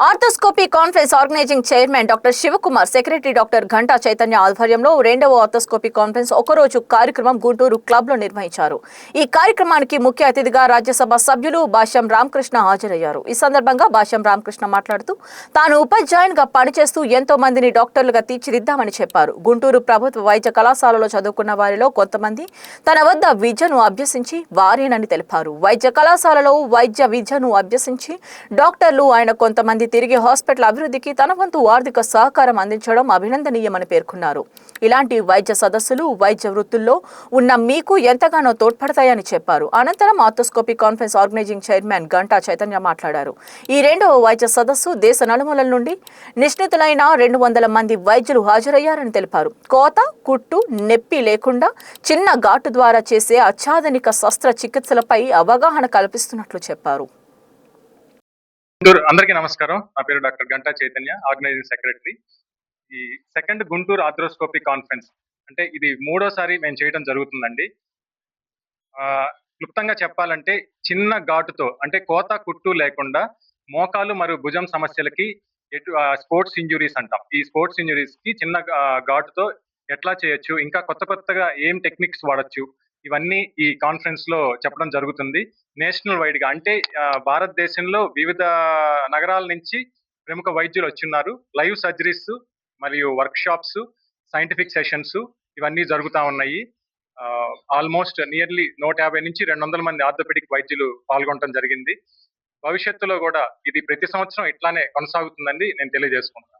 Arthroscopy conference organising chairman doctor Shivakumar, secretary doctor Ghanta Chaitanya ఆధ్వర్యంలో రెండవ arthroscopy conference ఒకరోజు కార్యక్రమం గుంటూరు క్లబ్ లో నిర్వహించారు. ఈ కార్యక్రమానికి ముఖ్య అతిథిగా రాజ్యసభ సభ్యులు భాష్యం రామకృష్ణ హాజరయ్యారు. ఈ సందర్భంగా భాష్యం రామకృష్ణ మాట్లాడుతూ తాను ఉపాధ్యాయునిగా పనిచేస్తూ ఎంతో మందిని డాక్టర్లుగా తీర్చిదిద్దామని చెప్పారు. గుంటూరు ప్రభుత్వ వైద్య కళాశాలలో చదువుకున్న వారిలో కొంతమంది తన వద్ద విద్యను అభ్యసించి వారేనని తెలిపారు. వైద్య కళాశాలలో వైద్య విద్యను అభ్యసించి డాక్టర్లు ఆయన కొంతమంది తిరిగి హాస్పిటల్ అభివృద్ధికి తన వంతు ఆర్థిక సహకారం అందించడం అభినందనీయమని పేర్కొన్నారు. ఇలాంటి వైద్య సదస్సులు వైద్య వృత్తుల్లో ఉన్న మీకు ఎంతగానో తోడ్పడతాయని చెప్పారు. అనంతరం ఆర్థోస్కోపీ కాన్ఫరెన్స్ ఆర్గనైజింగ్ చైర్మన్ ఘంటా చైతన్య మాట్లాడారు. ఈ రెండవ వైద్య సదస్సు దేశ నలుమూలల నుండి నిష్ణితులైన 200 మంది వైద్యులు హాజరయ్యారని తెలిపారు. కోత, కుట్టు, నొప్పి లేకుండా చిన్న ఘాటు ద్వారా చేసే అత్యాధునిక శస్త్రచికిత్సలపై అవగాహన కల్పిస్తున్నట్లు చెప్పారు. అందరికీ నమస్కారం. నా పేరు doctor Ghanta Chaitanya, organising secretary. ఈ సెకండ్ గుంటూరు ఆర్థ్రోస్కోపీ కాన్ఫరెన్స్ అంటే ఇది మూడోసారి మేము చేయడం జరుగుతుందండి. క్లుప్తంగా చెప్పాలంటే చిన్న ఘాటుతో అంటే కోత కుట్టు లేకుండా మోకాలు మరియు భుజం సమస్యలకి స్పోర్ట్స్ ఇంజురీస్ అంటాం. ఈ స్పోర్ట్స్ ఇంజురీస్ కి చిన్న ఘాటుతో ఎట్లా చేయొచ్చు, ఇంకా కొత్తగా ఏం టెక్నిక్స్ వాడచ్చు, ఇవన్నీ ఈ కాన్ఫరెన్స్ లో చెప్పడం జరుగుతుంది. నేషనల్ వైడ్ గా అంటే భారతదేశంలో వివిధ నగరాల నుంచి ప్రముఖ వైద్యులు వచ్చిన్నారు. లైవ్ సర్జరీస్ మరియు వర్క్ షాప్స్, సైంటిఫిక్ సెషన్స్ ఇవన్నీ జరుగుతూ ఉన్నాయి. ఆల్మోస్ట్ నియర్లీ 150 నుంచి 200 మంది ఆర్థోపెడిక్ వైద్యులు పాల్గొనడం జరిగింది. భవిష్యత్తులో కూడా ఇది ప్రతి సంవత్సరం ఇట్లానే కొనసాగుతుందని నేను తెలియజేసుకుంటున్నాను.